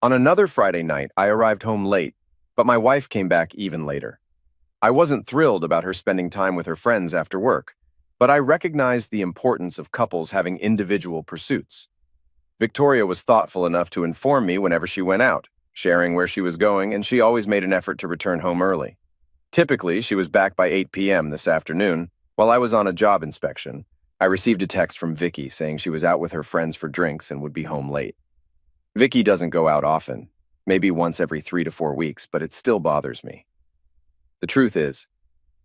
On another Friday night, I arrived home late, but my wife came back even later. I wasn't thrilled about her spending time with her friends after work, but I recognized the importance of couples having individual pursuits. Victoria was thoughtful enough to inform me whenever she went out, sharing where she was going, and she always made an effort to return home early. Typically, she was back by 8 p.m. this afternoon. While I was on a job inspection, I received a text from Vicky saying she was out with her friends for drinks and would be home late. Vicky doesn't go out often, maybe once every 3 to 4 weeks, but it still bothers me. The truth is,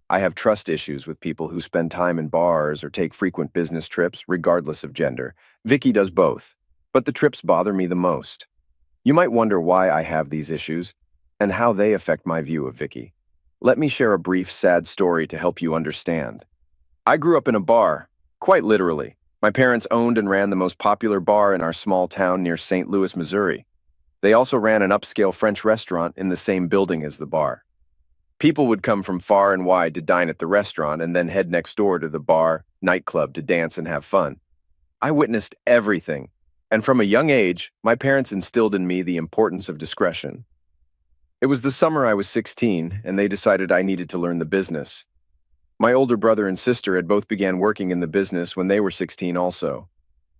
I have trust issues with people who spend time in bars or take frequent business trips, regardless of gender. Vicky does both, but the trips bother me the most. You might wonder why I have these issues and how they affect my view of Vicky. Let me share a brief, sad story to help you understand. I grew up in a bar, quite literally. My parents owned and ran the most popular bar in our small town near St. Louis, Missouri. They also ran an upscale French restaurant in the same building as the bar. People would come from far and wide to dine at the restaurant and then head next door to the bar, nightclub to dance and have fun. I witnessed everything, and from a young age, my parents instilled in me the importance of discretion. It was the summer I was 16, and they decided I needed to learn the business. My older brother and sister had both began working in the business when they were 16 also.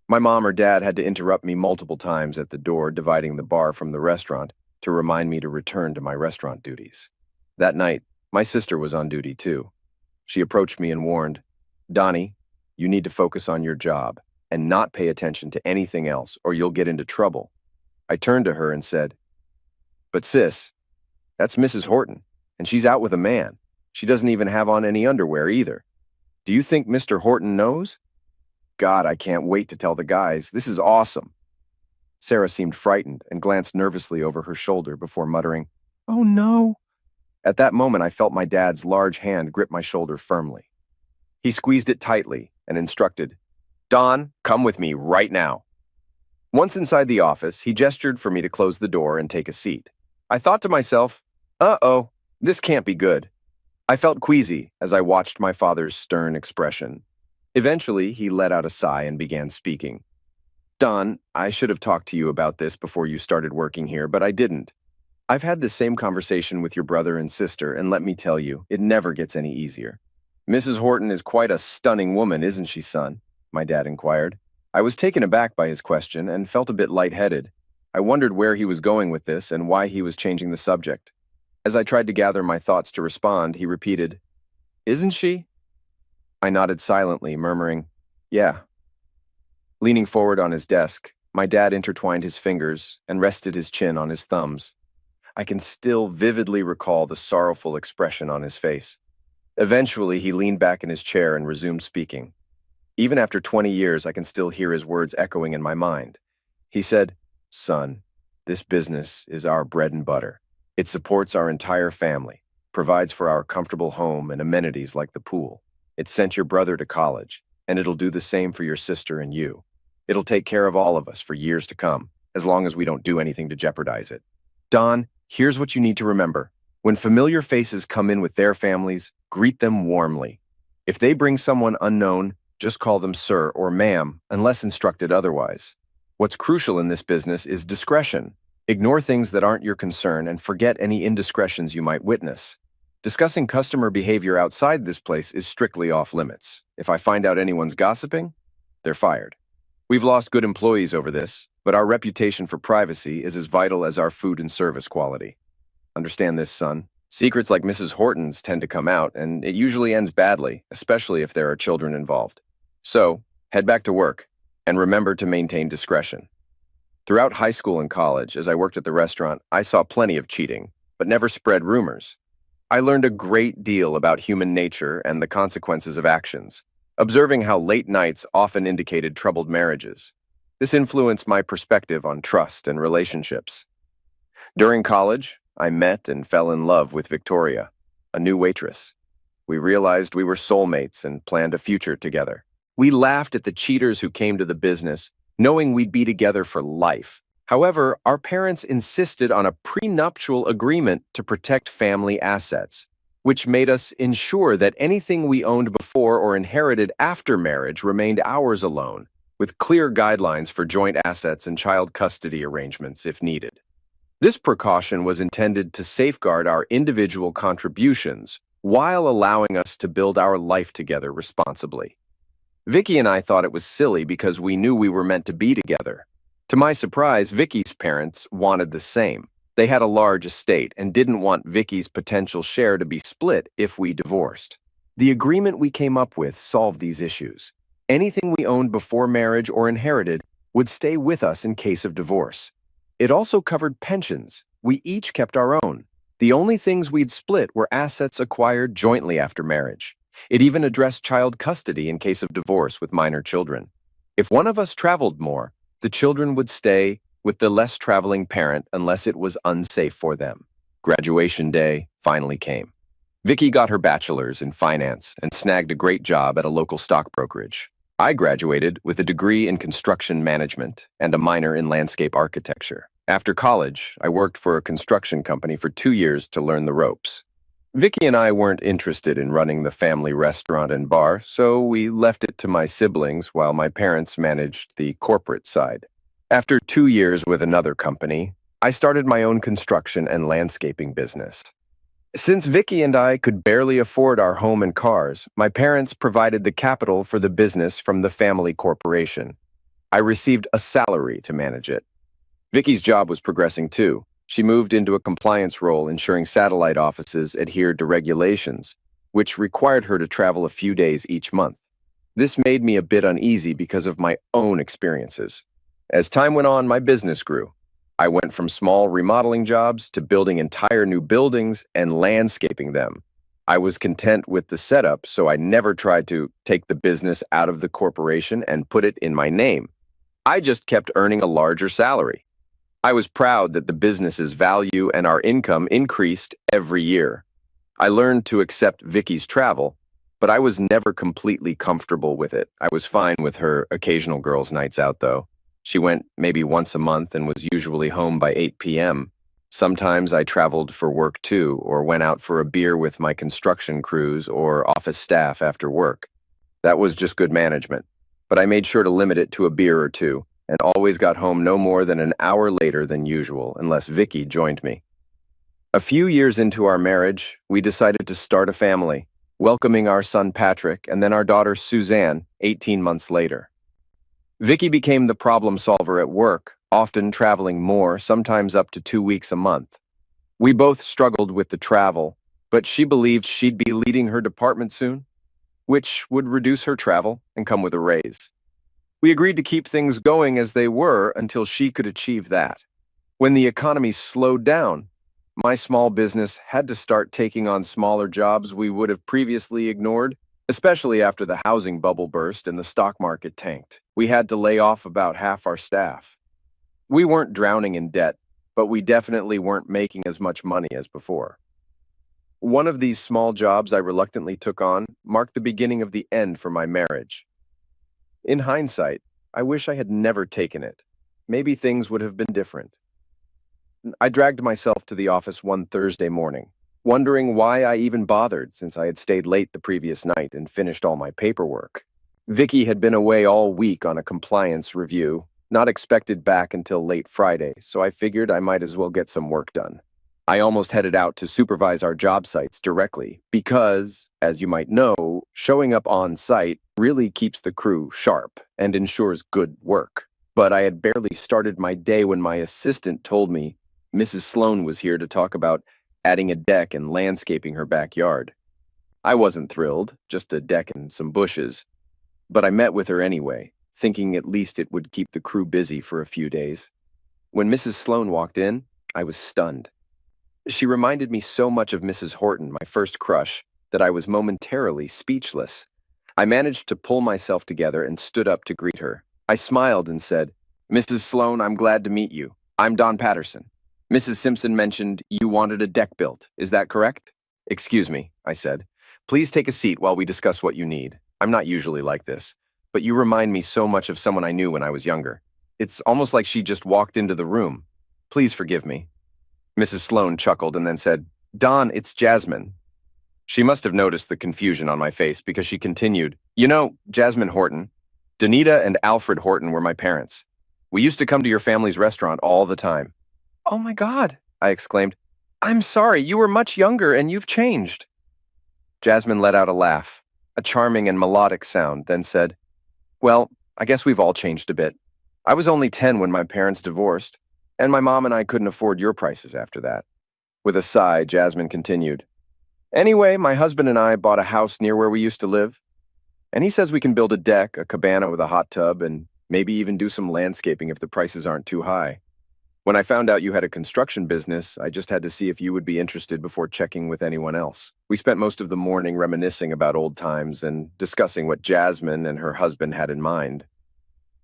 My mom or dad had to interrupt me multiple times at the door dividing the bar from the restaurant to remind me to return to my restaurant duties. That night, my sister was on duty too. She approached me and warned, "Donnie, you need to focus on your job and not pay attention to anything else or you'll get into trouble." I turned to her and said, "But sis, that's Mrs. Horton, and she's out with a man. She doesn't even have on any underwear either. Do you think Mr. Horton knows?" "God, I can't wait to tell the guys. This is awesome." Sarah seemed frightened and glanced nervously over her shoulder before muttering, "Oh no." At that moment, I felt my dad's large hand grip my shoulder firmly. He squeezed it tightly and instructed, "Don, come with me right now." Once inside the office, he gestured for me to close the door and take a seat. I thought to myself, uh-oh, this can't be good. I felt queasy as I watched my father's stern expression. Eventually, he let out a sigh and began speaking. "Don, I should have talked to you about this before you started working here, but I didn't. I've had this same conversation with your brother and sister, and let me tell you, it never gets any easier." "Mrs. Horton is quite a stunning woman, isn't she, son?" my dad inquired. I was taken aback by his question and felt a bit lightheaded. I wondered where he was going with this and why he was changing the subject. As I tried to gather my thoughts to respond, he repeated, "Isn't she?" I nodded silently, murmuring, "Yeah." Leaning forward on his desk, my dad intertwined his fingers and rested his chin on his thumbs. I can still vividly recall the sorrowful expression on his face. Eventually, he leaned back in his chair and resumed speaking. Even after 20 years, I can still hear his words echoing in my mind. He said, "Son, this business is our bread and butter. It supports our entire family, provides for our comfortable home and amenities like the pool. It sent your brother to college, and it'll do the same for your sister and you. It'll take care of all of us for years to come, as long as we don't do anything to jeopardize it. Don, here's what you need to remember. When familiar faces come in with their families, greet them warmly. If they bring someone unknown, just call them sir or ma'am, unless instructed otherwise. What's crucial in this business is discretion. Ignore things that aren't your concern and forget any indiscretions you might witness. Discussing customer behavior outside this place is strictly off limits. If I find out anyone's gossiping, they're fired. We've lost good employees over this, but our reputation for privacy is as vital as our food and service quality. Understand this, son. Secrets like Mrs. Horton's tend to come out, and it usually ends badly, especially if there are children involved. So, head back to work, and remember to maintain discretion." Throughout high school and college, as I worked at the restaurant, I saw plenty of cheating, but never spread rumors. I learned a great deal about human nature and the consequences of actions, observing how late nights often indicated troubled marriages. This influenced my perspective on trust and relationships. During college, I met and fell in love with Victoria, a new waitress. We realized we were soulmates and planned a future together. We laughed at the cheaters who came to the business, knowing we'd be together for life. However, our parents insisted on a prenuptial agreement to protect family assets, which made us ensure that anything we owned before or inherited after marriage remained ours alone, with clear guidelines for joint assets and child custody arrangements if needed. This precaution was intended to safeguard our individual contributions while allowing us to build our life together responsibly. Vicky and I thought it was silly because we knew we were meant to be together. To my surprise, Vicky's parents wanted the same. They had a large estate and didn't want Vicky's potential share to be split if we divorced. The agreement we came up with solved these issues. Anything we owned before marriage or inherited would stay with us in case of divorce. It also covered pensions. We each kept our own. The only things we'd split were assets acquired jointly after marriage. It even addressed child custody in case of divorce with minor children. If one of us traveled more, the children would stay with the less traveling parent unless it was unsafe for them. Graduation day finally came. Vicky got her bachelor's in finance and snagged a great job at a local stock brokerage. I graduated with a degree in construction management and a minor in landscape architecture. After college, I worked for a construction company for 2 years to learn the ropes. Vicky and I weren't interested in running the family restaurant and bar, so we left it to my siblings while my parents managed the corporate side. After 2 years with another company, I started my own construction and landscaping business. Since Vicky and I could barely afford our home and cars, my parents provided the capital for the business from the family corporation. I received a salary to manage it. Vicky's job was progressing too. She moved into a compliance role ensuring satellite offices adhered to regulations, which required her to travel a few days each month. This made me a bit uneasy because of my own experiences. As time went on, my business grew. I went from small remodeling jobs to building entire new buildings and landscaping them. I was content with the setup, so I never tried to take the business out of the corporation and put it in my name. I just kept earning a larger salary. I was proud that the business's value and our income increased every year. I learned to accept Vicky's travel, but I was never completely comfortable with it. I was fine with her occasional girls' nights out, though. She went maybe once a month and was usually home by 8 p.m. Sometimes I traveled for work too, or went out for a beer with my construction crews or office staff after work. That was just good management, but I made sure to limit it to a beer or two, and always got home no more than an hour later than usual, unless Vicky joined me. A few years into our marriage, we decided to start a family, welcoming our son Patrick and then our daughter Suzanne 18 months later. Vicky became the problem solver at work, often traveling more, sometimes up to 2 weeks a month. We both struggled with the travel, but she believed she'd be leading her department soon, which would reduce her travel and come with a raise. We agreed to keep things going as they were until she could achieve that. When the economy slowed down, my small business had to start taking on smaller jobs we would have previously ignored, especially after the housing bubble burst and the stock market tanked. We had to lay off about half our staff. We weren't drowning in debt, but we definitely weren't making as much money as before. One of these small jobs I reluctantly took on marked the beginning of the end for my marriage. In hindsight, I wish I had never taken it. Maybe things would have been different. I dragged myself to the office one Thursday morning, wondering why I even bothered since I had stayed late the previous night and finished all my paperwork. Vicky had been away all week on a compliance review, not expected back until late Friday, so I figured I might as well get some work done. I almost headed out to supervise our job sites directly because, as you might know, showing up on site really keeps the crew sharp and ensures good work. But I had barely started my day when my assistant told me Mrs. Sloan was here to talk about adding a deck and landscaping her backyard. I wasn't thrilled, just a deck and some bushes, but I met with her anyway, thinking at least it would keep the crew busy for a few days. When Mrs. Sloan walked in, I was stunned. She reminded me so much of Mrs. Horton, my first crush, that I was momentarily speechless. I managed to pull myself together and stood up to greet her. I smiled and said, "Mrs. Sloan, I'm glad to meet you. I'm Don Patterson. Mrs. Simpson mentioned you wanted a deck built. Is that correct?" "Excuse me," I said. "Please take a seat while we discuss what you need. I'm not usually like this, but you remind me so much of someone I knew when I was younger. It's almost like she just walked into the room. Please forgive me." Mrs. Sloan chuckled and then said, "Don, it's Jasmine." She must have noticed the confusion on my face because she continued, "You know, Jasmine Horton, Danita and Alfred Horton were my parents. We used to come to your family's restaurant all the time." Oh my God, I exclaimed. I'm sorry, you were much younger and you've changed. Jasmine let out a laugh, a charming and melodic sound, then said, Well, I guess we've all changed a bit. I was only 10 when my parents divorced, and my mom and I couldn't afford your prices after that. With a sigh, Jasmine continued, Anyway, my husband and I bought a house near where we used to live, and he says we can build a deck, a cabana with a hot tub, and maybe even do some landscaping if the prices aren't too high. When I found out you had a construction business, I just had to see if you would be interested before checking with anyone else. We spent most of the morning reminiscing about old times and discussing what Jasmine and her husband had in mind.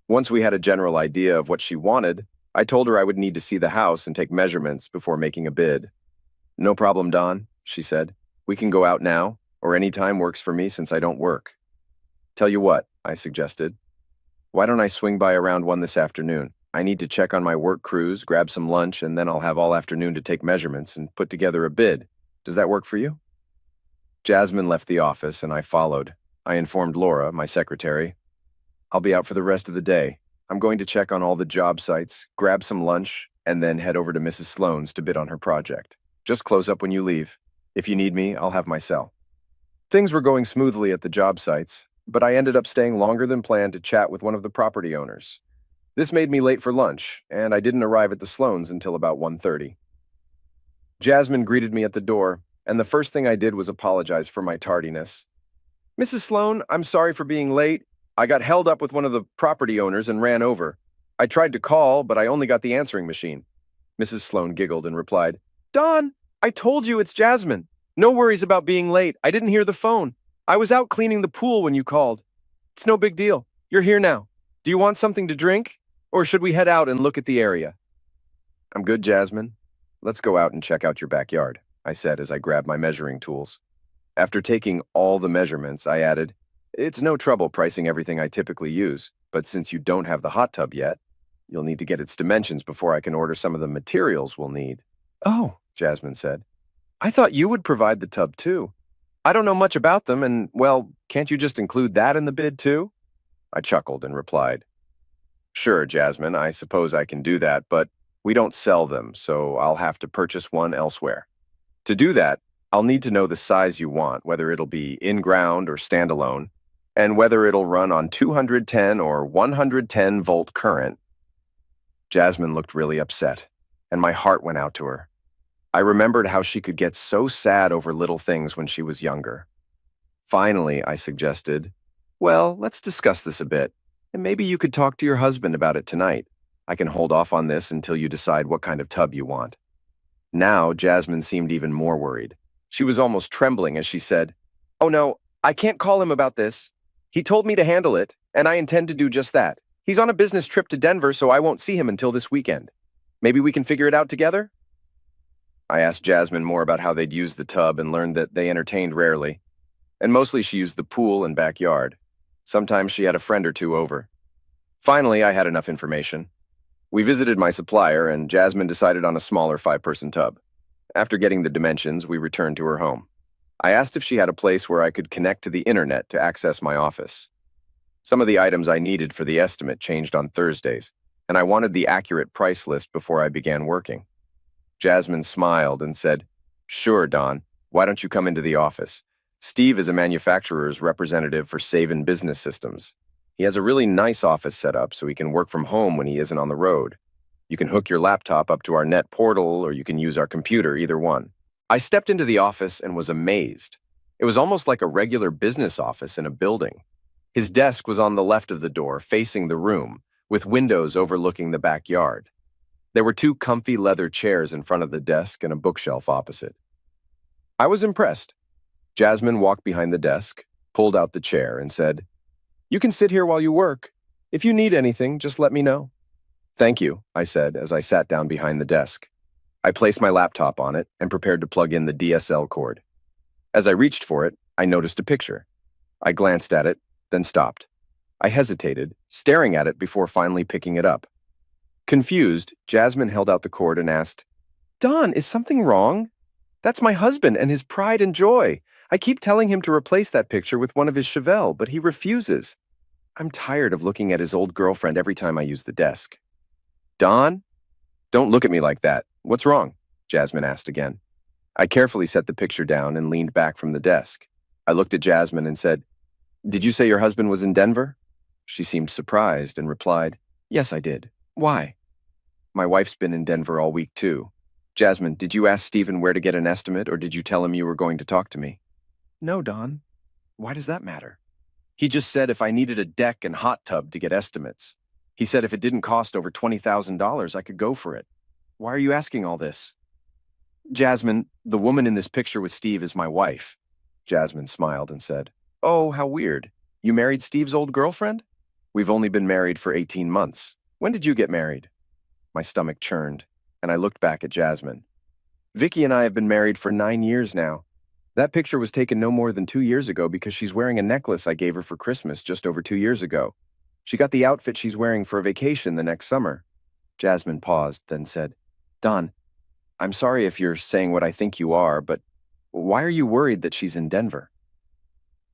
Once we had a general idea of what she wanted, I told her I would need to see the house and take measurements before making a bid. No problem, Don, she said. We can go out now, or any time works for me since I don't work. Tell you what, I suggested. Why don't I swing by around 1 this afternoon? I need to check on my work crews, grab some lunch, and then I'll have all afternoon to take measurements and put together a bid. Does that work for you? Jasmine left the office, and I followed. I informed Laura, my secretary. I'll be out for the rest of the day. I'm going to check on all the job sites, grab some lunch, and then head over to Mrs. Sloane's to bid on her project. Just close up when you leave. If you need me, I'll have my cell. Things were going smoothly at the job sites, but I ended up staying longer than planned to chat with one of the property owners. This made me late for lunch, and I didn't arrive at the Sloanes until about 1:30. Jasmine greeted me at the door, and the first thing I did was apologize for my tardiness. Mrs. Sloane, I'm sorry for being late. I got held up with one of the property owners and ran over. I tried to call, but I only got the answering machine. Mrs. Sloane giggled and replied, Don, I told you it's Jasmine. No worries about being late. I didn't hear the phone. I was out cleaning the pool when you called. It's no big deal. You're here now. Do you want something to drink? Or should we head out and look at the area? I'm good, Jasmine. Let's go out and check out your backyard, I said as I grabbed my measuring tools. After taking all the measurements, I added, It's no trouble pricing everything I typically use, but since you don't have the hot tub yet, you'll need to get its dimensions before I can order some of the materials we'll need. Oh, Jasmine said. I thought you would provide the tub too. I don't know much about them and, well, can't you just include that in the bid too? I chuckled and replied, Sure, Jasmine, I suppose I can do that, but we don't sell them, so I'll have to purchase one elsewhere. To do that, I'll need to know the size you want, whether it'll be in-ground or standalone, and whether it'll run on 210 or 110-volt current. Jasmine looked really upset, and my heart went out to her. I remembered how she could get so sad over little things when she was younger. Finally, I suggested, Well, let's discuss this a bit, and maybe you could talk to your husband about it tonight. I can hold off on this until you decide what kind of tub you want. Now, Jasmine seemed even more worried. She was almost trembling as she said, Oh no, I can't call him about this. He told me to handle it, and I intend to do just that. He's on a business trip to Denver, so I won't see him until this weekend. Maybe we can figure it out together? I asked Jasmine more about how they'd used the tub and learned that they entertained rarely. And mostly she used the pool and backyard. Sometimes she had a friend or two over. Finally, I had enough information. We visited my supplier, and Jasmine decided on a smaller 5-person tub. After getting the dimensions, we returned to her home. I asked if she had a place where I could connect to the internet to access my office. Some of the items I needed for the estimate changed on Thursdays, and I wanted the accurate price list before I began working. Jasmine smiled and said, Sure, Don. Why don't you come into the office? Steve is a manufacturer's representative for Savin Business Systems. He has a really nice office set up so he can work from home when he isn't on the road. You can hook your laptop up to our net portal or you can use our computer, either one. I stepped into the office and was amazed. It was almost like a regular business office in a building. His desk was on the left of the door, facing the room, with windows overlooking the backyard. There were 2 comfy leather chairs in front of the desk and a bookshelf opposite. I was impressed. Jasmine walked behind the desk, pulled out the chair, and said, You can sit here while you work. If you need anything, just let me know. Thank you, I said as I sat down behind the desk. I placed my laptop on it and prepared to plug in the DSL cord. As I reached for it, I noticed a picture. I glanced at it, then stopped. I hesitated, staring at it before finally picking it up. Confused, Jasmine held out the cord and asked, Don, is something wrong? That's my husband and his pride and joy. I keep telling him to replace that picture with one of his Chevelle, but he refuses. I'm tired of looking at his old girlfriend every time I use the desk. Don? Don't look at me like that. What's wrong? Jasmine asked again. I carefully set the picture down and leaned back from the desk. I looked at Jasmine and said, "Did you say your husband was in Denver?" She seemed surprised and replied, "Yes, I did. Why?" "My wife's been in Denver all week, too." "Jasmine, did you ask Stephen where to get an estimate, or did you tell him you were going to talk to me?" "No, Don. Why does that matter?" "He just said if I needed a deck and hot tub to get estimates. He said if it didn't cost over $20,000, I could go for it. Why are you asking all this?" "Jasmine, the woman in this picture with Steve is my wife." Jasmine smiled and said, "Oh, how weird. You married Steve's old girlfriend?" "We've only been married for 18 months. When did you get married?" My stomach churned, and I looked back at Jasmine. "Vicky and I have been married for 9 years now. That picture was taken no more than 2 years ago because she's wearing a necklace I gave her for Christmas just over 2 years ago. She got the outfit she's wearing for a vacation the next summer." Jasmine paused, then said, "Don, I'm sorry if you're saying what I think you are, but why are you worried that she's in Denver?"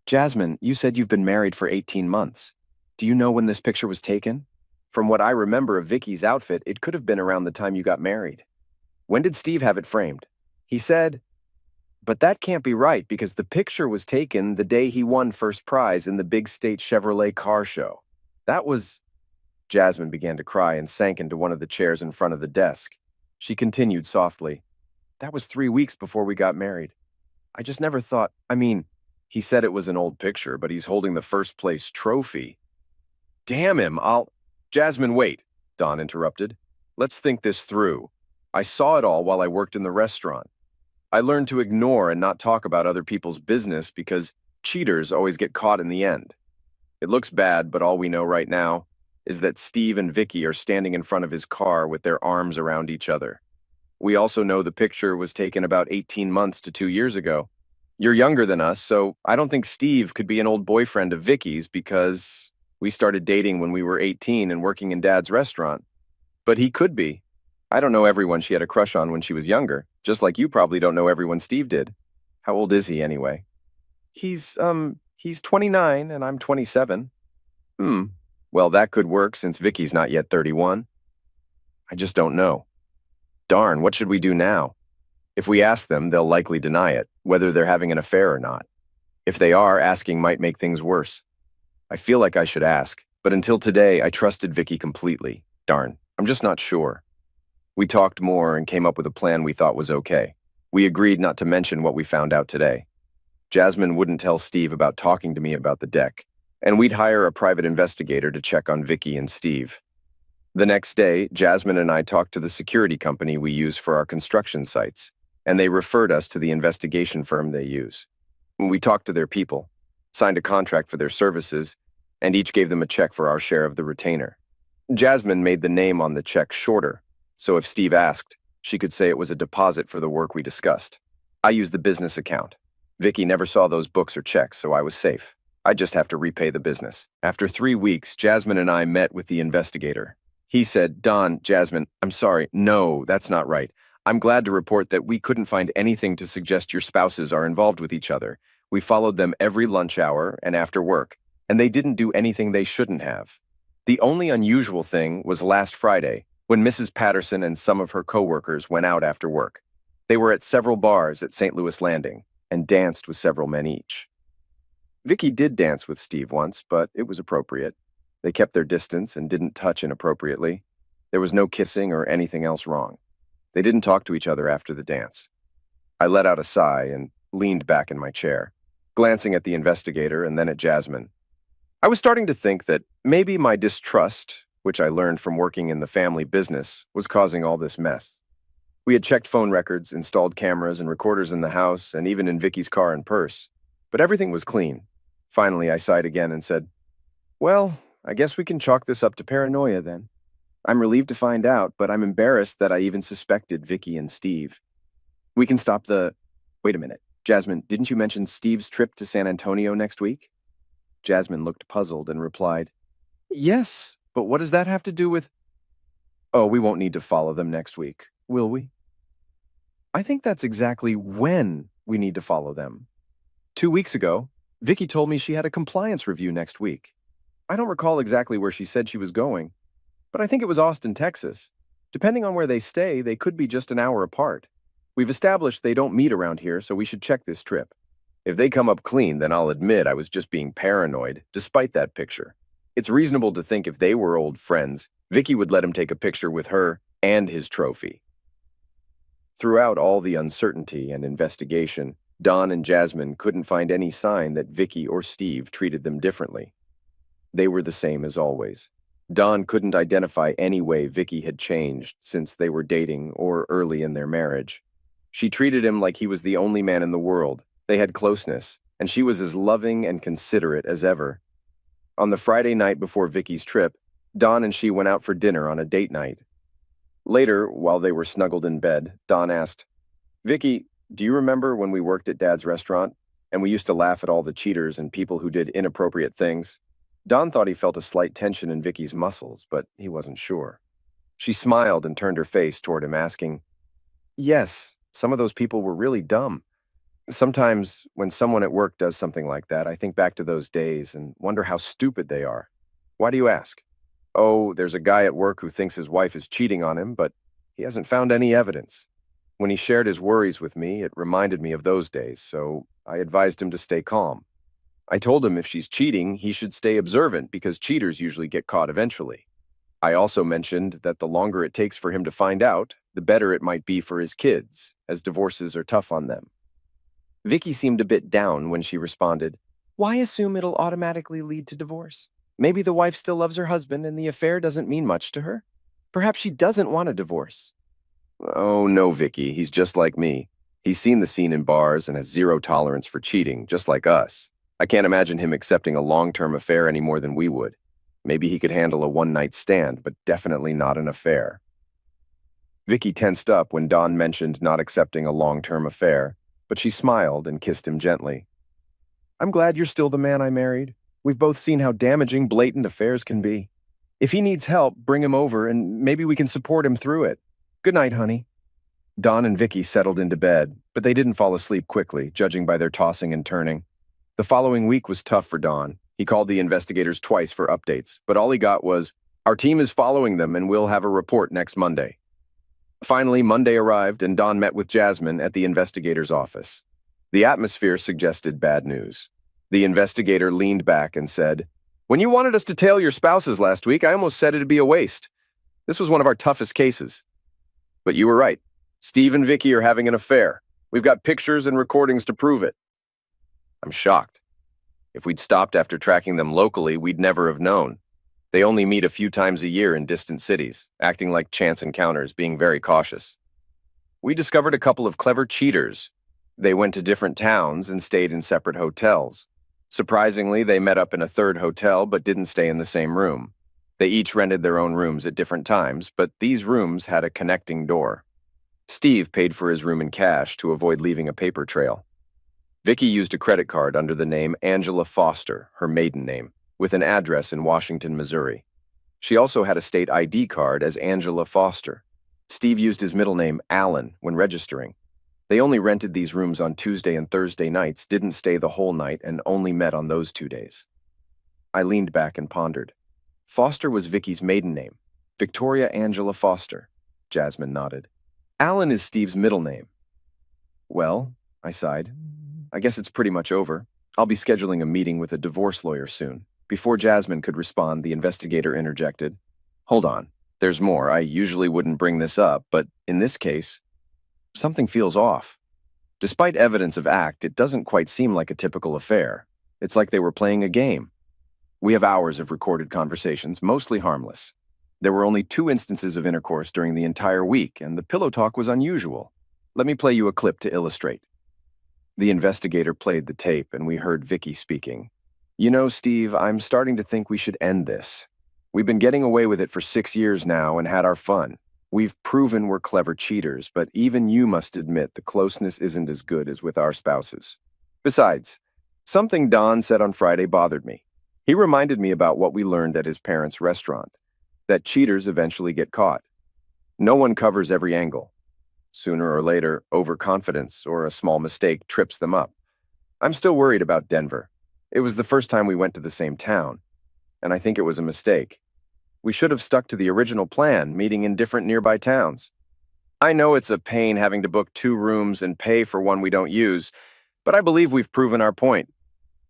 "Jasmine, you said you've been married for 18 months. Do you know when this picture was taken? From what I remember of Vicky's outfit, it could have been around the time you got married. When did Steve have it framed?" "He said, but that can't be right because the picture was taken the day he won first prize in the big state Chevrolet car show. That was—" Jasmine began to cry and sank into one of the chairs in front of the desk. She continued softly, "That was 3 weeks before we got married. I just never thought, he said it was an old picture, but he's holding the first place trophy." "Damn him, Jasmine, wait," Don interrupted. "Let's think this through. I saw it all while I worked in the restaurant. I learned to ignore and not talk about other people's business because cheaters always get caught in the end. It looks bad, but all we know right now is that Steve and Vicky are standing in front of his car with their arms around each other. We also know the picture was taken about 18 months to 2 years ago. You're younger than us, so I don't think Steve could be an old boyfriend of Vicky's because we started dating when we were 18 and working in Dad's restaurant. But he could be. I don't know everyone she had a crush on when she was younger, just like you probably don't know everyone Steve did. How old is he anyway?" He's 29 and I'm 27. Well, that could work since Vicky's not yet 31. I just don't know. Darn, what should we do now? If we ask them, they'll likely deny it, whether they're having an affair or not. If they are, asking might make things worse. I feel like I should ask, but until today, I trusted Vicky completely. Darn, I'm just not sure. We talked more and came up with a plan we thought was okay. We agreed not to mention what we found out today. Jasmine wouldn't tell Steve about talking to me about the deck, and we'd hire a private investigator to check on Vicky and Steve. The next day, Jasmine and I talked to the security company we use for our construction sites, and they referred us to the investigation firm they use. We talked to their people, signed a contract for their services, and each gave them a check for our share of the retainer. Jasmine made the name on the check shorter, so if Steve asked, she could say it was a deposit for the work we discussed. I used the business account. Vicky never saw those books or checks, so I was safe. I'd just have to repay the business. After 3 weeks, Jasmine and I met with the investigator. He said, "Don, Jasmine, I'm sorry. No, that's not right. I'm glad to report that we couldn't find anything to suggest your spouses are involved with each other. We followed them every lunch hour and after work, and they didn't do anything they shouldn't have. The only unusual thing was last Friday, when Mrs. Patterson and some of her coworkers went out after work. They were at several bars at St. Louis Landing and danced with several men each. Vicky did dance with Steve once, but it was appropriate. They kept their distance and didn't touch inappropriately. There was no kissing or anything else wrong. They didn't talk to each other after the dance." I let out a sigh and leaned back in my chair, glancing at the investigator and then at Jasmine. I was starting to think that maybe my distrust, which I learned from working in the family business, was causing all this mess. We had checked phone records, installed cameras and recorders in the house, and even in Vicky's car and purse. But everything was clean. Finally, I sighed again and said, "Well, I guess we can chalk this up to paranoia then. I'm relieved to find out, but I'm embarrassed that I even suspected Vicky and Steve. We can stop the—" Wait a minute. Jasmine, didn't you mention Steve's trip to San Antonio next week? Jasmine looked puzzled and replied, "Yes, but what does that have to do with—" "Oh, we won't need to follow them next week, will we?" "I think that's exactly when we need to follow them. 2 weeks ago, Vicky told me she had a compliance review next week. I don't recall exactly where she said she was going, but I think it was Austin, Texas. Depending on where they stay, they could be just an hour apart. We've established they don't meet around here, so we should check this trip. If they come up clean, then I'll admit I was just being paranoid, despite that picture. It's reasonable to think if they were old friends, Vicky would let him take a picture with her and his trophy. Throughout all the uncertainty and investigation, Don and Jasmine couldn't find any sign that Vicky or Steve treated them differently. They were the same as always. Don couldn't identify any way Vicky had changed since they were dating or early in their marriage. She treated him like he was the only man in the world. They had closeness, and she was as loving and considerate as ever. On the Friday night before Vicky's trip, Don and she went out for dinner on a date night. Later, while they were snuggled in bed, Don asked, "Vicky, do you remember when we worked at Dad's restaurant, and we used to laugh at all the cheaters and people who did inappropriate things?" Don thought he felt a slight tension in Vicky's muscles, but he wasn't sure. She smiled and turned her face toward him, asking, "Yes, some of those people were really dumb. Sometimes, when someone at work does something like that, I think back to those days and wonder how stupid they are." "Why do you ask?" "Oh, there's a guy at work who thinks his wife is cheating on him, but he hasn't found any evidence. When he shared his worries with me, it reminded me of those days, so I advised him to stay calm. I told him if she's cheating, he should stay observant because cheaters usually get caught eventually. I also mentioned that the longer it takes for him to find out, the better it might be for his kids, as divorces are tough on them." Vicky seemed a bit down when she responded, "Why assume it'll automatically lead to divorce? Maybe the wife still loves her husband and the affair doesn't mean much to her. Perhaps she doesn't want a divorce." "Oh, no, Vicky, he's just like me. He's seen the scene in bars and has zero tolerance for cheating, just like us. I can't imagine him accepting a long-term affair any more than we would. Maybe he could handle a one-night stand, but definitely not an affair." Vicky tensed up when Don mentioned not accepting a long-term affair, but she smiled and kissed him gently. "I'm glad you're still the man I married. We've both seen how damaging blatant affairs can be. If he needs help, bring him over and maybe we can support him through it. Good night, honey." Don and Vicky settled into bed, but they didn't fall asleep quickly, judging by their tossing and turning. The following week was tough for Don. He called the investigators twice for updates, but all he got was, "Our team is following them and we'll have a report next Monday." Finally, Monday arrived and Don met with Jasmine at the investigator's office. The atmosphere suggested bad news. The investigator leaned back and said, "When you wanted us to tail your spouses last week, I almost said it'd be a waste. This was one of our toughest cases. But you were right. Steve and Vicky are having an affair. We've got pictures and recordings to prove it." I'm shocked. If we'd stopped after tracking them locally, we'd never have known. They only meet a few times a year in distant cities, acting like chance encounters, being very cautious. We discovered a couple of clever cheaters. They went to different towns and stayed in separate hotels. Surprisingly, they met up in a third hotel but didn't stay in the same room. They each rented their own rooms at different times, but these rooms had a connecting door. Steve paid for his room in cash to avoid leaving a paper trail. Vicky used a credit card under the name Angela Foster, her maiden name, with an address in Washington, Missouri. She also had a state ID card as Angela Foster. Steve used his middle name Allen when registering. They only rented these rooms on Tuesday and Thursday nights, didn't stay the whole night, and only met on those 2 days. I leaned back and pondered. Foster was Vicky's maiden name. Victoria Angela Foster. Jasmine nodded. Allen is Steve's middle name. Well, I sighed. I guess it's pretty much over. I'll be scheduling a meeting with a divorce lawyer soon. Before Jasmine could respond, the investigator interjected. Hold on. There's more. I usually wouldn't bring this up, but in this case, something feels off. Despite evidence of act, it doesn't quite seem like a typical affair. It's like they were playing a game. We have hours of recorded conversations, mostly harmless. There were only 2 instances of intercourse during the entire week, and the pillow talk was unusual. Let me play you a clip to illustrate. The investigator played the tape, and we heard Vicky speaking. "You know, Steve, I'm starting to think we should end this. We've been getting away with it for 6 years now and had our fun. We've proven we're clever cheaters, but even you must admit the closeness isn't as good as with our spouses. Besides, something Don said on Friday bothered me. He reminded me about what we learned at his parents' restaurant, that cheaters eventually get caught. No one covers every angle. Sooner or later, overconfidence or a small mistake trips them up. I'm still worried about Denver. It was the first time we went to the same town, and I think it was a mistake. We should have stuck to the original plan, meeting in different nearby towns. I know it's a pain having to book 2 rooms and pay for one we don't use, but I believe we've proven our point.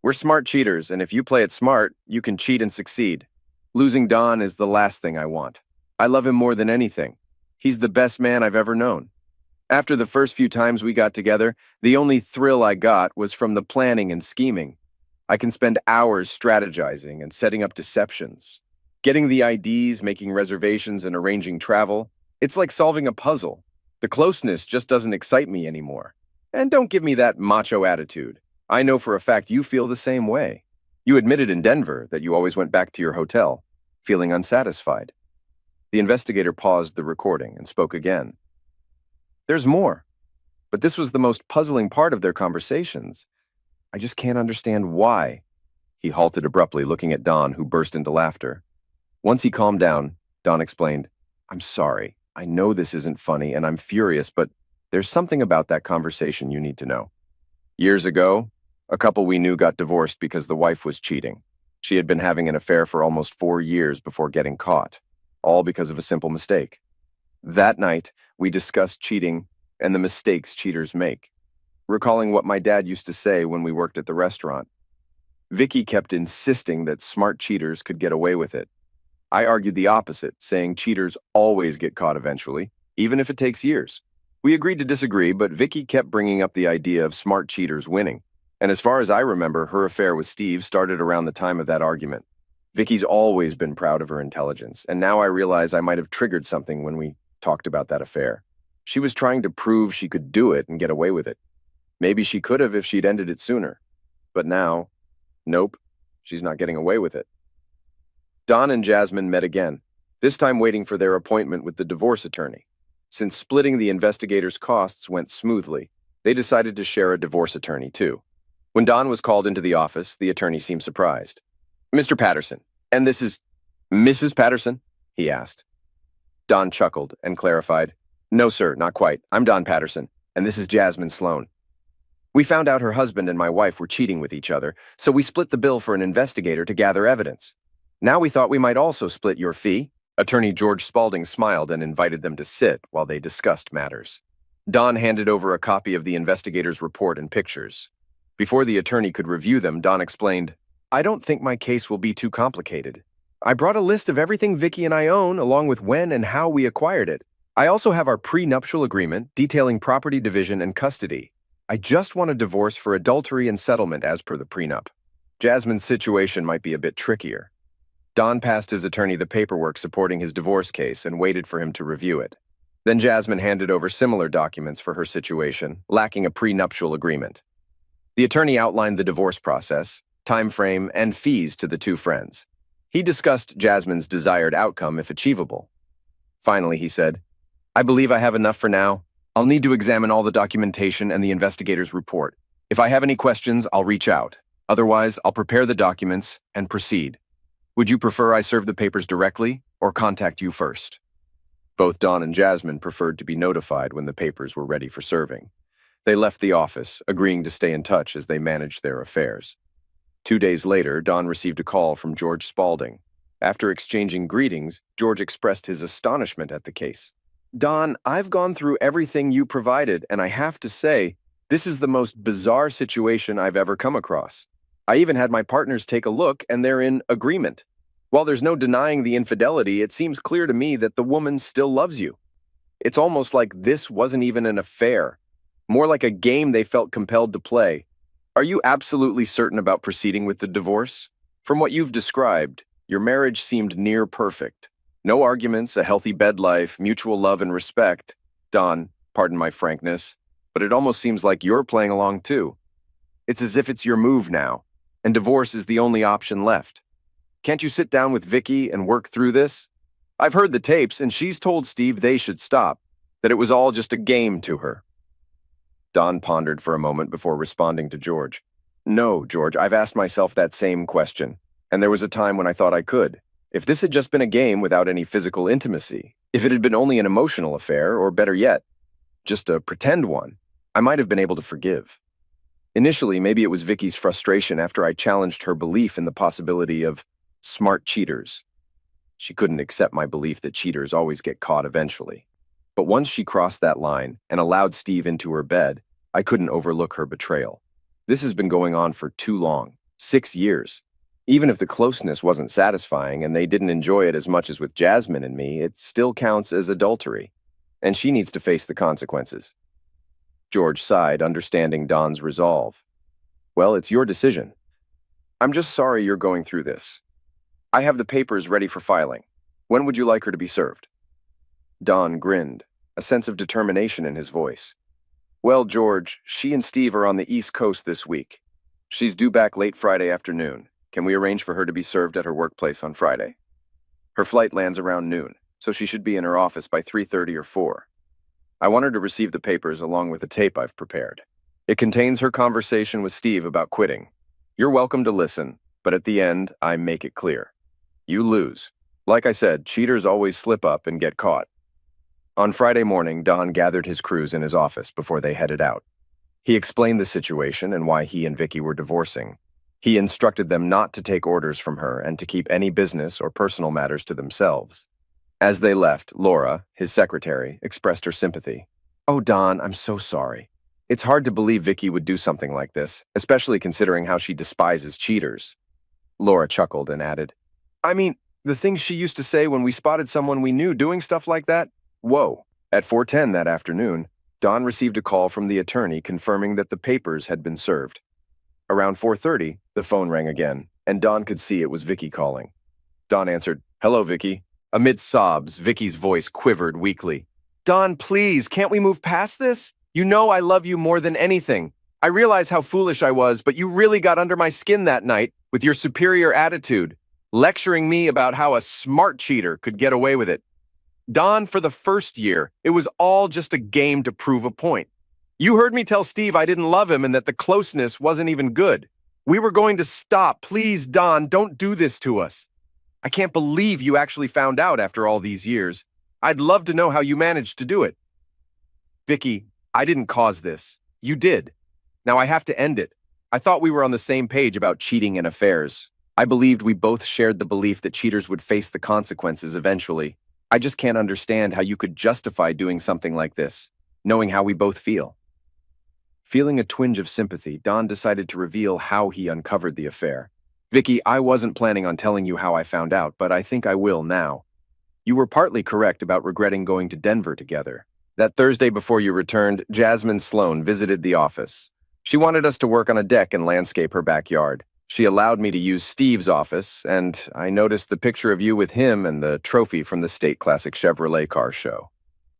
We're smart cheaters, and if you play it smart, you can cheat and succeed. Losing Don is the last thing I want. I love him more than anything. He's the best man I've ever known. After the first few times we got together, the only thrill I got was from the planning and scheming. I can spend hours strategizing and setting up deceptions. Getting the IDs, making reservations, and arranging travel. It's like solving a puzzle. The closeness just doesn't excite me anymore. And don't give me that macho attitude. I know for a fact you feel the same way. You admitted in Denver that you always went back to your hotel, feeling unsatisfied. The investigator paused the recording and spoke again. There's more, but this was the most puzzling part of their conversations. I just can't understand why. He halted abruptly, looking at Don, who burst into laughter. Once he calmed down, Don explained, I'm sorry. I know this isn't funny and I'm furious, but there's something about that conversation you need to know. Years ago, a couple we knew got divorced because the wife was cheating. She had been having an affair for almost 4 years before getting caught, all because of a simple mistake. That night, we discussed cheating and the mistakes cheaters make, recalling what my dad used to say when we worked at the restaurant. Vicky kept insisting that smart cheaters could get away with it. I argued the opposite, saying cheaters always get caught eventually, even if it takes years. We agreed to disagree, but Vicky kept bringing up the idea of smart cheaters winning. And as far as I remember, her affair with Steve started around the time of that argument. Vicky's always been proud of her intelligence, and now I realize I might have triggered something when we talked about that affair. She was trying to prove she could do it and get away with it. Maybe she could have if she'd ended it sooner. But now, nope, she's not getting away with it. Don and Jasmine met again, this time waiting for their appointment with the divorce attorney. Since splitting the investigators' costs went smoothly, they decided to share a divorce attorney too. When Don was called into the office, the attorney seemed surprised. Mr. Patterson, and this is Mrs. Patterson? He asked. Don chuckled and clarified, No, sir, not quite. I'm Don Patterson, and this is Jasmine Sloan. We found out her husband and my wife were cheating with each other, so we split the bill for an investigator to gather evidence. Now we thought we might also split your fee. Attorney George Spaulding smiled and invited them to sit while they discussed matters. Don handed over a copy of the investigator's report and pictures. Before the attorney could review them, Don explained, I don't think my case will be too complicated. I brought a list of everything Vicky and I own, along with when and how we acquired it. I also have our prenuptial agreement detailing property division and custody. I just want a divorce for adultery and settlement as per the prenup. Jasmine's situation might be a bit trickier. Don passed his attorney the paperwork supporting his divorce case and waited for him to review it. Then Jasmine handed over similar documents for her situation, lacking a prenuptial agreement. The attorney outlined the divorce process, time frame, and fees to the two friends. He discussed Jasmine's desired outcome if achievable. Finally, he said, I believe I have enough for now. I'll need to examine all the documentation and the investigator's report. If I have any questions, I'll reach out. Otherwise, I'll prepare the documents and proceed. Would you prefer I serve the papers directly or contact you first? Both Don and Jasmine preferred to be notified when the papers were ready for serving. They left the office, agreeing to stay in touch as they managed their affairs. 2 days later, Don received a call from George Spaulding. After exchanging greetings, George expressed his astonishment at the case. Don, I've gone through everything you provided, and I have to say, this is the most bizarre situation I've ever come across. I even had my partners take a look, and they're in agreement. While there's no denying the infidelity, it seems clear to me that the woman still loves you. It's almost like this wasn't even an affair, more like a game they felt compelled to play. Are you absolutely certain about proceeding with the divorce? From what you've described, your marriage seemed near perfect. No arguments, a healthy bed life, mutual love and respect. Don, pardon my frankness, but it almost seems like you're playing along too. It's as if it's your move now, and divorce is the only option left. Can't you sit down with Vicky and work through this? I've heard the tapes, and she's told Steve they should stop, that it was all just a game to her. Don pondered for a moment before responding to George. No, George, I've asked myself that same question, and there was a time when I thought I could. If this had just been a game without any physical intimacy, if it had been only an emotional affair, or better yet, just a pretend one, I might have been able to forgive. Initially, maybe it was Vicky's frustration after I challenged her belief in the possibility of smart cheaters. She couldn't accept my belief that cheaters always get caught eventually. But once she crossed that line and allowed Steve into her bed, I couldn't overlook her betrayal. This has been going on for too long, 6 years. Even if the closeness wasn't satisfying and they didn't enjoy it as much as with Jasmine and me, it still counts as adultery. And she needs to face the consequences. George sighed, understanding Don's resolve. Well, it's your decision. I'm just sorry you're going through this. I have the papers ready for filing. When would you like her to be served? Don grinned, a sense of determination in his voice. Well, George, she and Steve are on the East Coast this week. She's due back late Friday afternoon. Can we arrange for her to be served at her workplace on Friday? Her flight lands around noon, so she should be in her office by 3:30 or 4. I want her to receive the papers along with the tape I've prepared. It contains her conversation with Steve about quitting. You're welcome to listen, but at the end, I make it clear. You lose. Like I said, cheaters always slip up and get caught. On Friday morning, Don gathered his crews in his office before they headed out. He explained the situation and why he and Vicky were divorcing. He instructed them not to take orders from her and to keep any business or personal matters to themselves. As they left, Laura, his secretary, expressed her sympathy. Oh, Don, I'm so sorry. It's hard to believe Vicky would do something like this, especially considering how she despises cheaters. Laura chuckled and added, I mean, the things she used to say when we spotted someone we knew doing stuff like that? Whoa. At 4:10 that afternoon, Don received a call from the attorney confirming that the papers had been served. Around 4:30, the phone rang again, and Don could see it was Vicky calling. Don answered, Hello, Vicky. Amid sobs, Vicky's voice quivered weakly. Don, please, can't we move past this? You know I love you more than anything. I realize how foolish I was, but you really got under my skin that night with your superior attitude, lecturing me about how a smart cheater could get away with it. Don, for the first year, it was all just a game to prove a point. You heard me tell Steve I didn't love him and that the closeness wasn't even good. We were going to stop. Please, Don, don't do this to us. I can't believe you actually found out after all these years. I'd love to know how you managed to do it. Vicky, I didn't cause this. You did. Now I have to end it. I thought we were on the same page about cheating and affairs. I believed we both shared the belief that cheaters would face the consequences eventually. I just can't understand how you could justify doing something like this, knowing how we both feel. Feeling a twinge of sympathy, Don decided to reveal how he uncovered the affair. Vicky, I wasn't planning on telling you how I found out, but I think I will now. You were partly correct about regretting going to Denver together. That Thursday before you returned, Jasmine Sloan visited the office. She wanted us to work on a deck and landscape her backyard. She allowed me to use Steve's office, and I noticed the picture of you with him and the trophy from the State Classic Chevrolet car show.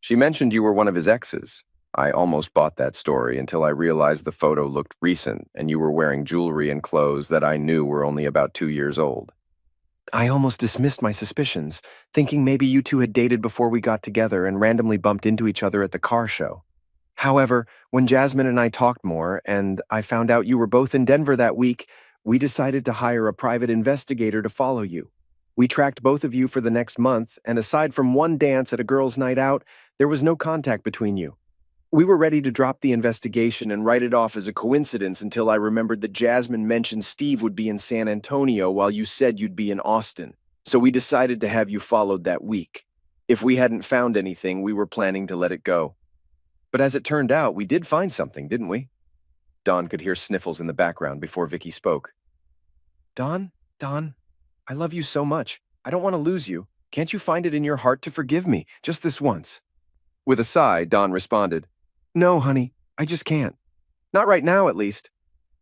She mentioned you were one of his exes. I almost bought that story until I realized the photo looked recent and you were wearing jewelry and clothes that I knew were only about 2 years old. I almost dismissed my suspicions, thinking maybe you two had dated before we got together and randomly bumped into each other at the car show. However, when Jasmine and I talked more and I found out you were both in Denver that week, we decided to hire a private investigator to follow you. We tracked both of you for the next month, and aside from one dance at a girls' night out, there was no contact between you. We were ready to drop the investigation and write it off as a coincidence until I remembered that Jasmine mentioned Steve would be in San Antonio while you said you'd be in Austin, so we decided to have you followed that week. If we hadn't found anything, we were planning to let it go. But as it turned out, we did find something, didn't we? Don could hear sniffles in the background before Vicky spoke. Don, I love you so much. I don't want to lose you. Can't you find it in your heart to forgive me, just this once? With a sigh, Don responded, No, honey, I just can't. Not right now, at least.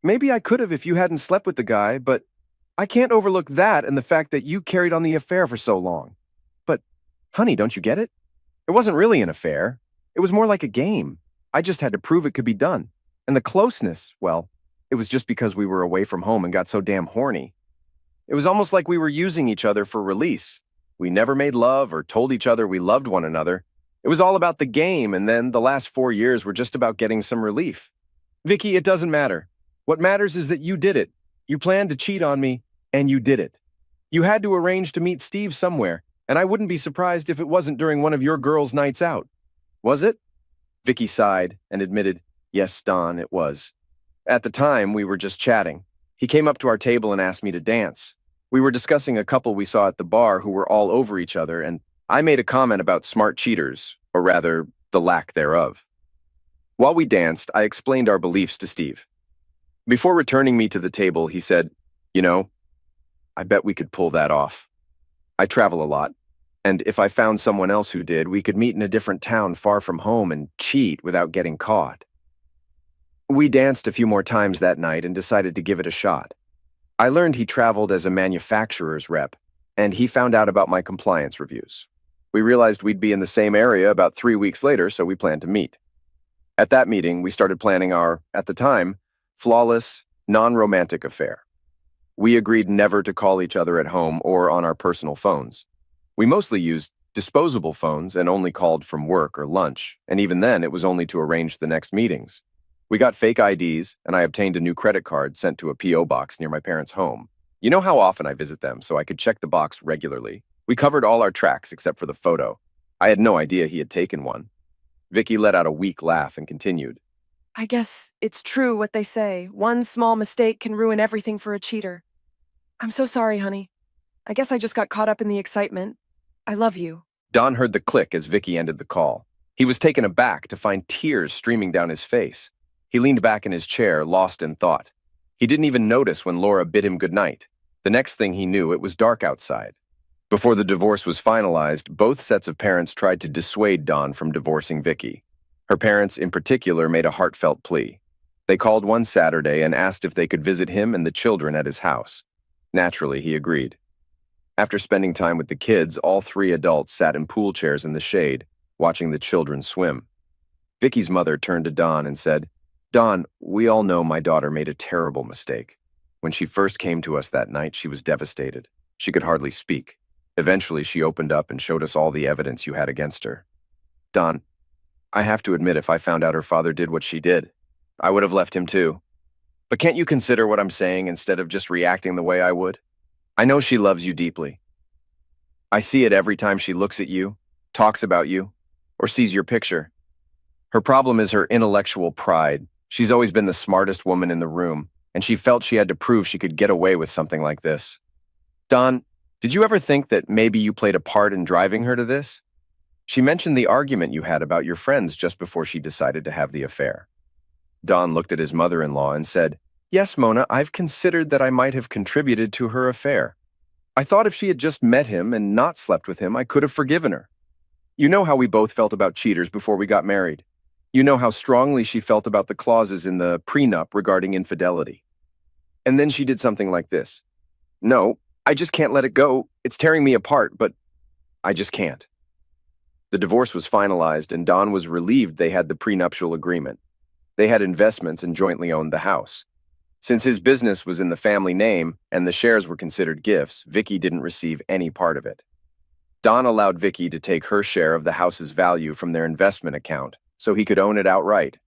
Maybe I could have if you hadn't slept with the guy, but I can't overlook that and the fact that you carried on the affair for so long. But, honey, don't you get it? It wasn't really an affair. It was more like a game. I just had to prove it could be done. And the closeness, well, it was just because we were away from home and got so damn horny. It was almost like we were using each other for release. We never made love or told each other we loved one another. It was all about the game, and then the last 4 years were just about getting some relief. Vicky, it doesn't matter. What matters is that you did it. You planned to cheat on me, and you did it. You had to arrange to meet Steve somewhere, and I wouldn't be surprised if it wasn't during one of your girls' nights out. Was it? Vicky sighed and admitted, Yes, Don, it was. At the time, we were just chatting. He came up to our table and asked me to dance. We were discussing a couple we saw at the bar who were all over each other, and I made a comment about smart cheaters, or rather, the lack thereof. While we danced, I explained our beliefs to Steve. Before returning me to the table, he said, "You know, I bet we could pull that off. I travel a lot, and if I found someone else who did, we could meet in a different town far from home and cheat without getting caught." We danced a few more times that night and decided to give it a shot. I learned he traveled as a manufacturer's rep, and he found out about my compliance reviews. We realized we'd be in the same area about 3 weeks later, so we planned to meet. At that meeting, we started planning our, at the time, flawless, non-romantic affair. We agreed never to call each other at home or on our personal phones. We mostly used disposable phones and only called from work or lunch, and even then it was only to arrange the next meetings. We got fake IDs, and I obtained a new credit card sent to a P.O. box near my parents' home. You know how often I visit them, so I could check the box regularly. We covered all our tracks except for the photo. I had no idea he had taken one. Vicky let out a weak laugh and continued. I guess it's true what they say. One small mistake can ruin everything for a cheater. I'm so sorry, honey. I guess I just got caught up in the excitement. I love you. Don heard the click as Vicky ended the call. He was taken aback to find tears streaming down his face. He leaned back in his chair, lost in thought. He didn't even notice when Laura bid him goodnight. The next thing he knew, it was dark outside. Before the divorce was finalized, both sets of parents tried to dissuade Dawn from divorcing Vicky. Her parents, in particular, made a heartfelt plea. They called one Saturday and asked if they could visit him and the children at his house. Naturally, he agreed. After spending time with the kids, all three adults sat in pool chairs in the shade, watching the children swim. Vicky's mother turned to Dawn and said, "Dawn, we all know my daughter made a terrible mistake. When she first came to us that night, she was devastated. She could hardly speak. Eventually, she opened up and showed us all the evidence you had against her. Dawn, I have to admit, if I found out her father did what she did, I would have left him too. But can't you consider what I'm saying instead of just reacting the way I would? I know she loves you deeply. I see it every time she looks at you, talks about you, or sees your picture. Her problem is her intellectual pride. She's always been the smartest woman in the room, and she felt she had to prove she could get away with something like this. Dawn, did you ever think that maybe you played a part in driving her to this? She mentioned the argument you had about your friends just before she decided to have the affair." Dawn looked at his mother-in-law and said, "Yes, Mona, I've considered that I might have contributed to her affair. I thought if she had just met him and not slept with him, I could have forgiven her. You know how we both felt about cheaters before we got married. You know how strongly she felt about the clauses in the prenup regarding infidelity. And then she did something like this. No, I just can't let it go. It's tearing me apart, but I just can't." The divorce was finalized, and Dawn was relieved they had the prenuptial agreement. They had investments and jointly owned the house. Since his business was in the family name and the shares were considered gifts, Vicky didn't receive any part of it. Dawn allowed Vicky to take her share of the house's value from their investment account, so he could own it outright.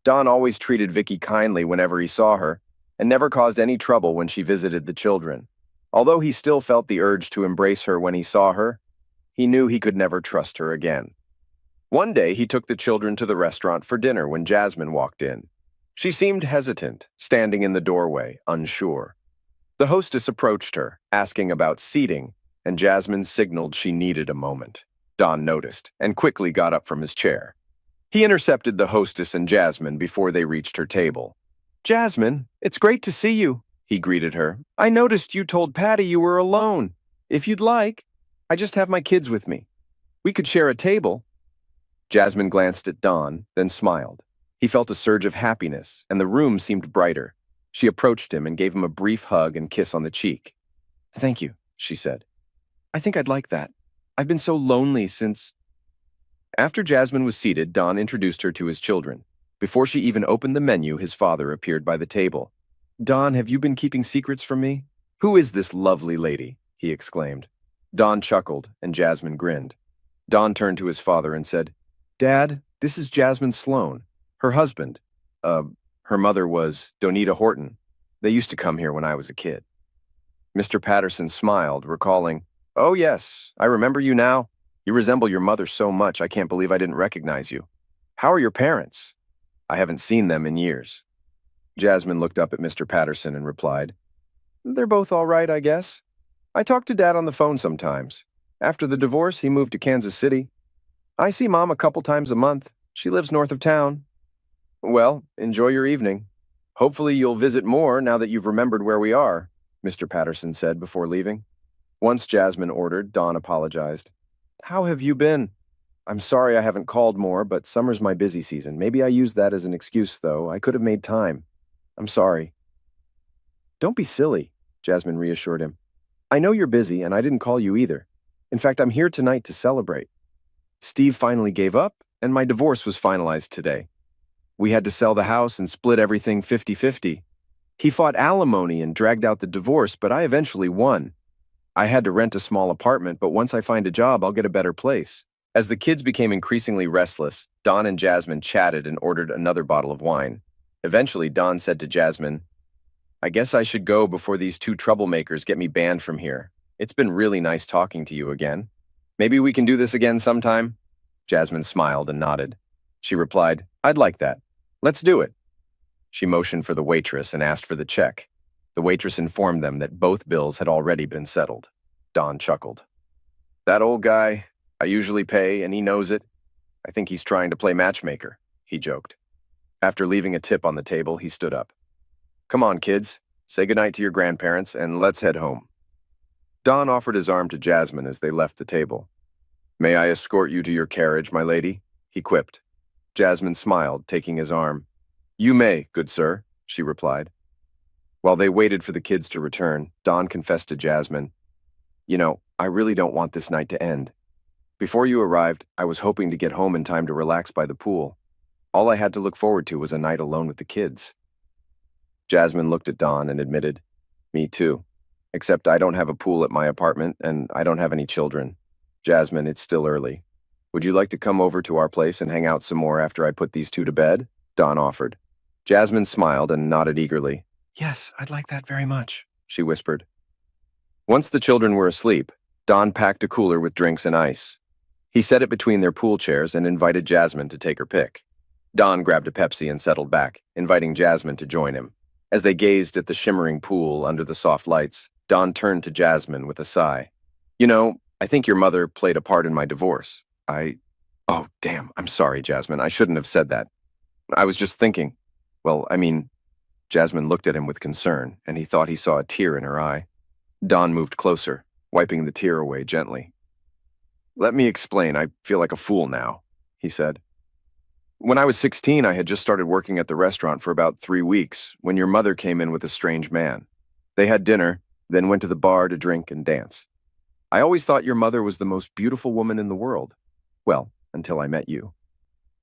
Dawn always treated Vicky kindly whenever he saw her, and never caused any trouble when she visited the children. Although he still felt the urge to embrace her when he saw her, he knew he could never trust her again. One day, he took the children to the restaurant for dinner when Jasmine walked in. She seemed hesitant, standing in the doorway, unsure. The hostess approached her, asking about seating, and Jasmine signaled she needed a moment. Dawn noticed, and quickly got up from his chair. He intercepted the hostess and Jasmine before they reached her table. "Jasmine, it's great to see you," he greeted her. "I noticed you told Patty you were alone. If you'd like, I just have my kids with me. We could share a table." Jasmine glanced at Dawn, then smiled. He felt a surge of happiness, and the room seemed brighter. She approached him and gave him a brief hug and kiss on the cheek. "Thank you," she said. "I think I'd like that. I've been so lonely since—" After Jasmine was seated, Dawn introduced her to his children. Before she even opened the menu, his father appeared by the table. "Dawn, have you been keeping secrets from me? Who is this lovely lady?" he exclaimed. Dawn chuckled, and Jasmine grinned. Dawn turned to his father and said, "Dad, this is Jasmine Sloan. Her husband. Her mother was Donita Horton. They used to come here when I was a kid." Mr. Patterson smiled, recalling, "Oh yes, I remember you now. You resemble your mother so much I can't believe I didn't recognize you. How are your parents? I haven't seen them in years." Jasmine looked up at Mr. Patterson and replied, "They're both all right, I guess. I talk to Dad on the phone sometimes. After the divorce, he moved to Kansas City. I see Mom a couple times a month. She lives north of town. Well, enjoy your evening. Hopefully you'll visit more now that you've remembered where we are, Mr. Patterson said before leaving. Once Jasmine ordered, Dawn apologized. How have you been? I'm sorry I haven't called more, but summer's my busy season. Maybe I used that as an excuse, though. I could have made time. I'm sorry. Don't be silly, Jasmine reassured him. I know you're busy, and I didn't call you either. In fact, I'm here tonight to celebrate. Steve finally gave up, and my divorce was finalized today. We had to sell the house and split everything 50-50. He fought alimony and dragged out the divorce, but I eventually won. I had to rent a small apartment, but once I find a job, I'll get a better place. As the kids became increasingly restless, Dawn and Jasmine chatted and ordered another bottle of wine. Eventually, Dawn said to Jasmine, I guess I should go before these two troublemakers get me banned from here. It's been really nice talking to you again. Maybe we can do this again sometime? Jasmine smiled and nodded. She replied, I'd like that. Let's do it. She motioned for the waitress and asked for the check. The waitress informed them that both bills had already been settled. Dawn chuckled. That old guy, I usually pay and he knows it. I think he's trying to play matchmaker, he joked. After leaving a tip on the table, he stood up. Come on, kids. Say goodnight to your grandparents and let's head home. Dawn offered his arm to Jasmine as they left the table. May I escort you to your carriage, my lady? He quipped. Jasmine smiled, taking his arm. You may, good sir, she replied. While they waited for the kids to return, Dawn confessed to Jasmine, I really don't want this night to end. Before you arrived, I was hoping to get home in time to relax by the pool. All I had to look forward to was a night alone with the kids. Jasmine looked at Dawn and admitted, Me too. Except I don't have a pool at my apartment and I don't have any children. Jasmine, it's still early. Would you like to come over to our place and hang out some more after I put these two to bed? Dawn offered. Jasmine smiled and nodded eagerly. Yes, I'd like that very much, she whispered. Once the children were asleep, Dawn packed a cooler with drinks and ice. He set it between their pool chairs and invited Jasmine to take her pick. Dawn grabbed a Pepsi and settled back, inviting Jasmine to join him. As they gazed at the shimmering pool under the soft lights, Dawn turned to Jasmine with a sigh. I think your mother played a part in my divorce. Oh, damn, I'm sorry, Jasmine. I shouldn't have said that. I was just thinking. Jasmine looked at him with concern, and he thought he saw a tear in her eye. Dawn moved closer, wiping the tear away gently. Let me explain. I feel like a fool now, he said. When I was 16, I had just started working at the restaurant for about 3 weeks when your mother came in with a strange man. They had dinner, then went to the bar to drink and dance. I always thought your mother was the most beautiful woman in the world. Well, until I met you.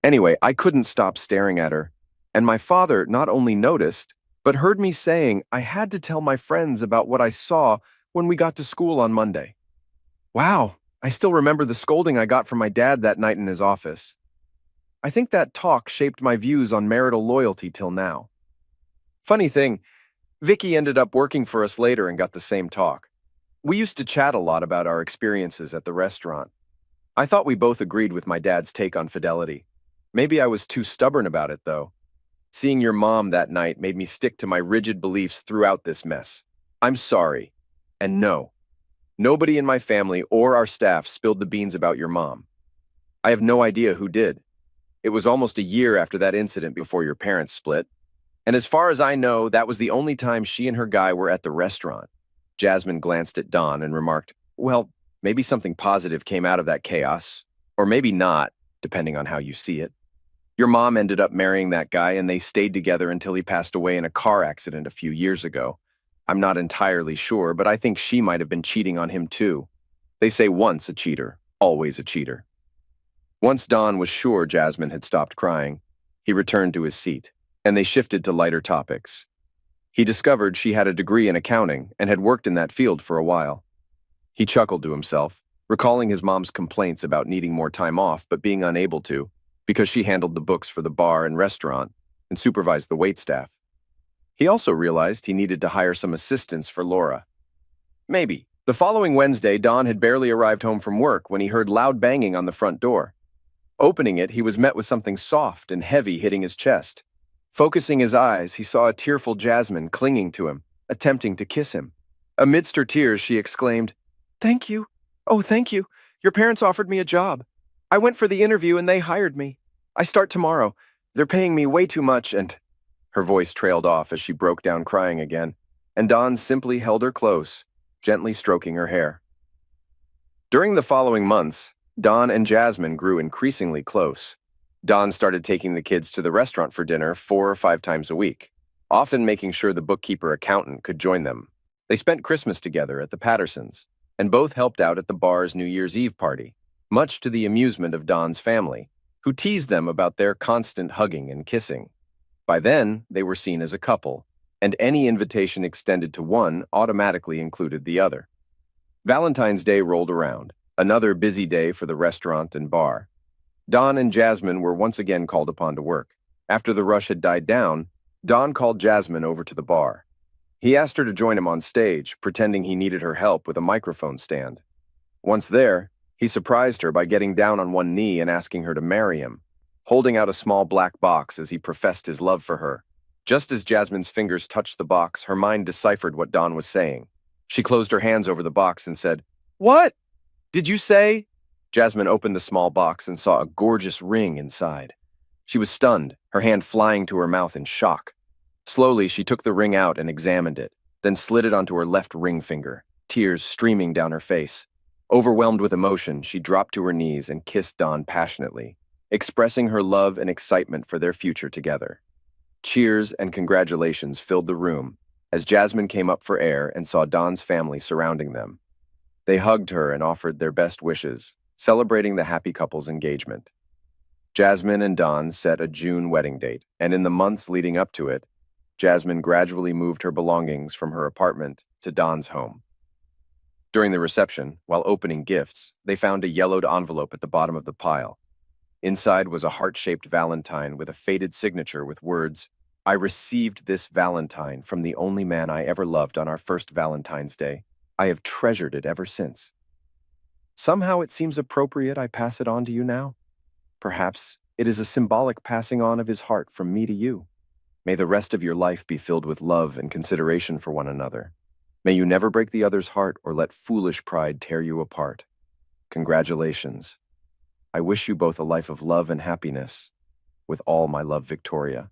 Anyway, I couldn't stop staring at her, and my father not only noticed, but heard me saying I had to tell my friends about what I saw when we got to school on Monday. Wow, I still remember the scolding I got from my dad that night in his office. I think that talk shaped my views on marital loyalty till now. Funny thing, Vicky ended up working for us later and got the same talk. We used to chat a lot about our experiences at the restaurant. I thought we both agreed with my dad's take on fidelity. Maybe I was too stubborn about it, though. Seeing your mom that night made me stick to my rigid beliefs throughout this mess. I'm sorry. And no, nobody in my family or our staff spilled the beans about your mom. I have no idea who did. It was almost a year after that incident before your parents split. And as far as I know, that was the only time she and her guy were at the restaurant. Jasmine glanced at Dawn and remarked, Well, maybe something positive came out of that chaos. Or maybe not, depending on how you see it. Your mom ended up marrying that guy and they stayed together until he passed away in a car accident a few years ago. I'm not entirely sure, but I think she might have been cheating on him too. They say once a cheater, always a cheater. Once Dawn was sure Jasmine had stopped crying, he returned to his seat, and they shifted to lighter topics. He discovered she had a degree in accounting and had worked in that field for a while. He chuckled to himself, recalling his mom's complaints about needing more time off but being unable to, because she handled the books for the bar and restaurant and supervised the waitstaff. He also realized he needed to hire some assistants for Laura. Maybe. The following Wednesday, Dawn had barely arrived home from work when he heard loud banging on the front door. Opening it, he was met with something soft and heavy hitting his chest. Focusing his eyes, he saw a tearful Jasmine clinging to him, attempting to kiss him. Amidst her tears, she exclaimed, "Thank you. Oh, thank you. Your parents offered me a job. I went for the interview and they hired me. I start tomorrow. They're paying me way too much and—" Her voice trailed off as she broke down crying again, and Don simply held her close, gently stroking her hair. During the following months, Don and Jasmine grew increasingly close. Don started taking the kids to the restaurant for dinner 4 or 5 times a week, often making sure the bookkeeper accountant could join them. They spent Christmas together at the Pattersons, and both helped out at the bar's New Year's Eve party, much to the amusement of Don's family, who teased them about their constant hugging and kissing. By then, they were seen as a couple, and any invitation extended to one automatically included the other. Valentine's Day rolled around, another busy day for the restaurant and bar. Don and Jasmine were once again called upon to work. After the rush had died down, Don called Jasmine over to the bar. He asked her to join him on stage, pretending he needed her help with a microphone stand. Once there, he surprised her by getting down on one knee and asking her to marry him, holding out a small black box as he professed his love for her. Just as Jasmine's fingers touched the box, her mind deciphered what Don was saying. She closed her hands over the box and said, "What? Did you say?" Jasmine opened the small box and saw a gorgeous ring inside. She was stunned, her hand flying to her mouth in shock. Slowly, she took the ring out and examined it, then slid it onto her left ring finger, tears streaming down her face. Overwhelmed with emotion, she dropped to her knees and kissed Don passionately, expressing her love and excitement for their future together. Cheers and congratulations filled the room as Jasmine came up for air and saw Don's family surrounding them. They hugged her and offered their best wishes, celebrating the happy couple's engagement. Jasmine and Don set a June wedding date, and in the months leading up to it, Jasmine gradually moved her belongings from her apartment to Don's home. During the reception, while opening gifts, they found a yellowed envelope at the bottom of the pile. Inside was a heart-shaped valentine with a faded signature with words, "I received this valentine from the only man I ever loved on our first Valentine's Day. I have treasured it ever since. Somehow it seems appropriate I pass it on to you now. Perhaps it is a symbolic passing on of his heart from me to you. May the rest of your life be filled with love and consideration for one another. May you never break the other's heart or let foolish pride tear you apart. Congratulations. I wish you both a life of love and happiness. With all my love, Victoria."